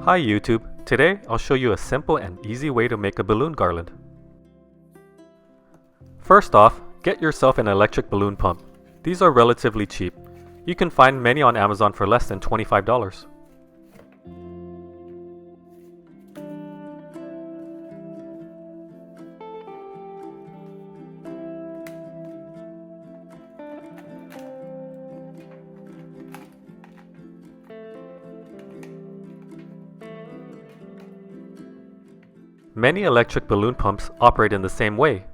Hi YouTube, today I'll show you a simple and easy way to make a balloon garland. First off, get yourself an electric balloon pump. These are relatively cheap. You can find many on Amazon for less than $25. Many electric balloon pumps operate in the same way.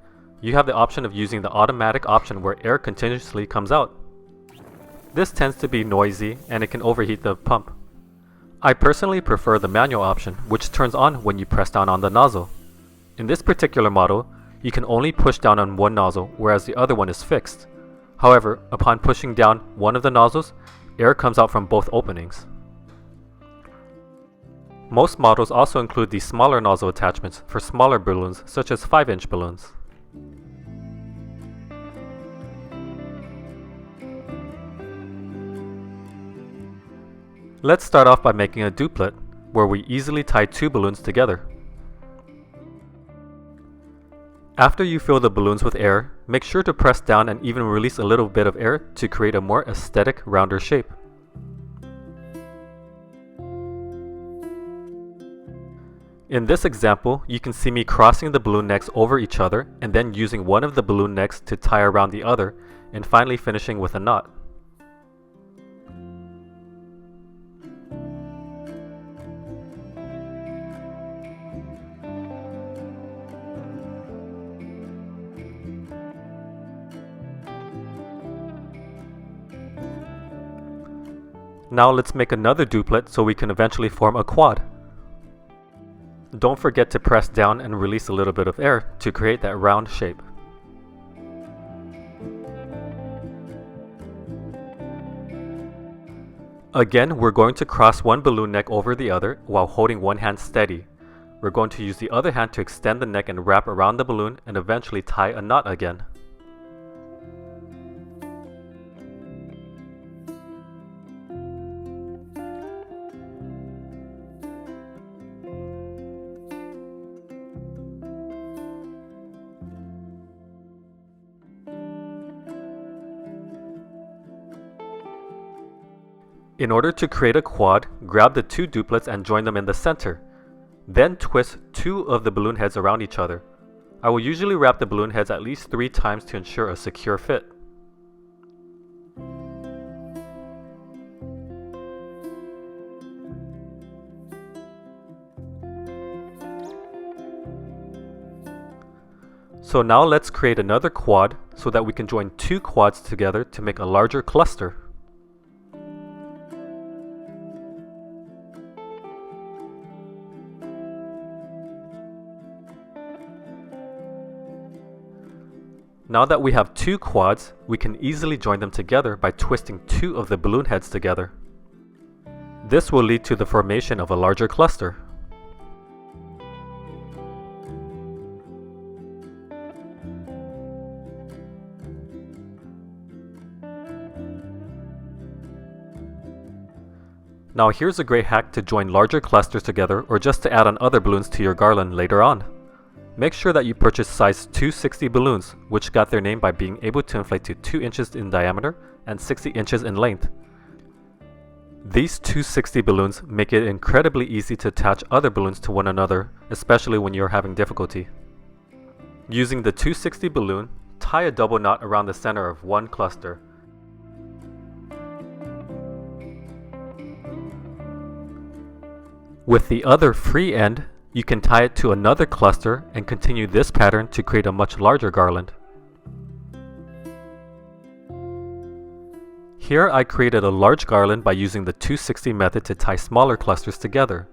You have the option of using the automatic option where air continuously comes out. This tends to be noisy and it can overheat the pump. I personally prefer the manual option, which turns on when you press down on the nozzle. In this particular model, you can only push down on one nozzle, whereas the other one is fixed. However, upon pushing down one of the nozzles, air comes out from both openings. Most models also include these smaller nozzle attachments for smaller balloons, such as 5-inch balloons. Let's start off by making a duplet, where we easily tie two balloons together. After you fill the balloons with air, make sure to press down and even release a little bit of air to create a more aesthetic, rounder shape. In this example, you can see me crossing the balloon necks over each other and then using one of the balloon necks to tie around the other, and finally finishing with a knot. Now let's make another duplet so we can eventually form a quad. Don't forget to press down and release a little bit of air to create that round shape. Again, we're going to cross one balloon neck over the other while holding one hand steady. We're going to use the other hand to extend the neck and wrap around the balloon and eventually tie a knot again. In order to create a quad, grab the two duplets and join them in the center. Then twist two of the balloon heads around each other. I will usually wrap the balloon heads at least 3 times to ensure a secure fit. So now let's create another quad so that we can join two quads together to make a larger cluster. Now that we have two quads, we can easily join them together by twisting two of the balloon heads together. This will lead to the formation of a larger cluster. Now here's a great hack to join larger clusters together or just to add on other balloons to your garland later on. Make sure that you purchase size 260 balloons, which got their name by being able to inflate to 2 inches in diameter and 60 inches in length. These 260 balloons make it incredibly easy to attach other balloons to one another, especially when you're having difficulty. Using the 260 balloon, tie a double knot around the center of one cluster. With the other free end, you can tie it to another cluster and continue this pattern to create a much larger garland. Here I created a large garland by using the 260 method to tie smaller clusters together.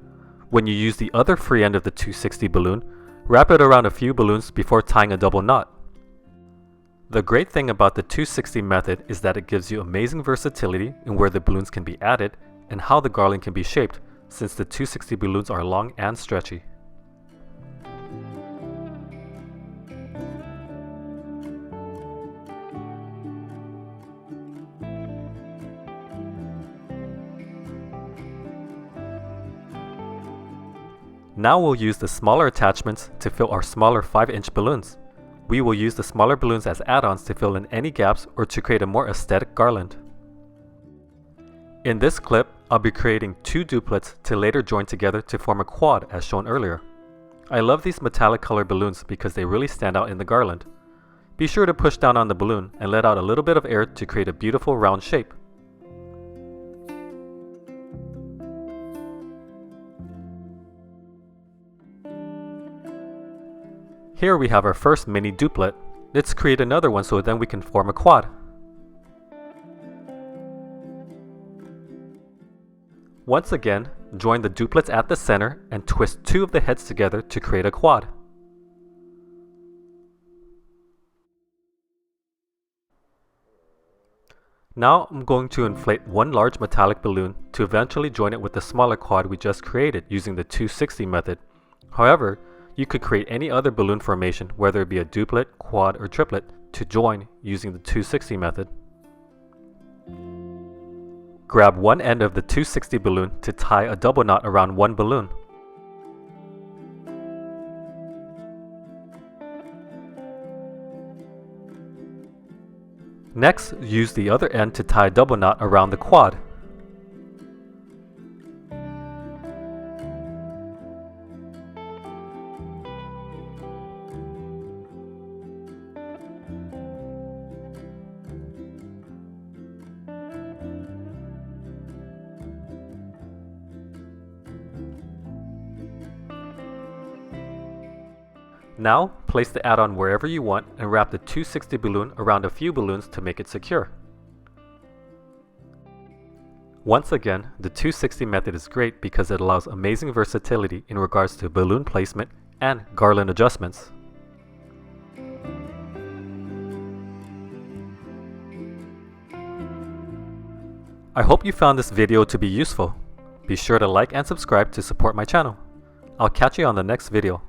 When you use the other free end of the 260 balloon, wrap it around a few balloons before tying a double knot. The great thing about the 260 method is that it gives you amazing versatility in where the balloons can be added and how the garland can be shaped, since the 260 balloons are long and stretchy. Now we'll use the smaller attachments to fill our smaller 5-inch balloons. We will use the smaller balloons as add-ons to fill in any gaps or to create a more aesthetic garland. In this clip, I'll be creating 2 duplets to later join together to form a quad as shown earlier. I love these metallic colored balloons because they really stand out in the garland. Be sure to push down on the balloon and let out a little bit of air to create a beautiful round shape. Here we have our first mini duplet. Let's create another one so then we can form a quad. Once again, join the duplets at the center and twist 2 of the heads together to create a quad. Now I'm going to inflate one large metallic balloon to eventually join it with the smaller quad we just created using the 260 method. However, you could create any other balloon formation, whether it be a duplet, quad, or triplet, to join using the 260 method. Grab one end of the 260 balloon to tie a double knot around one balloon. Next, use the other end to tie a double knot around the quad. Now, place the add-on wherever you want and wrap the 260 balloon around a few balloons to make it secure. Once again, the 260 method is great because it allows amazing versatility in regards to balloon placement and garland adjustments. I hope you found this video to be useful. Be sure to like and subscribe to support my channel. I'll catch you on the next video.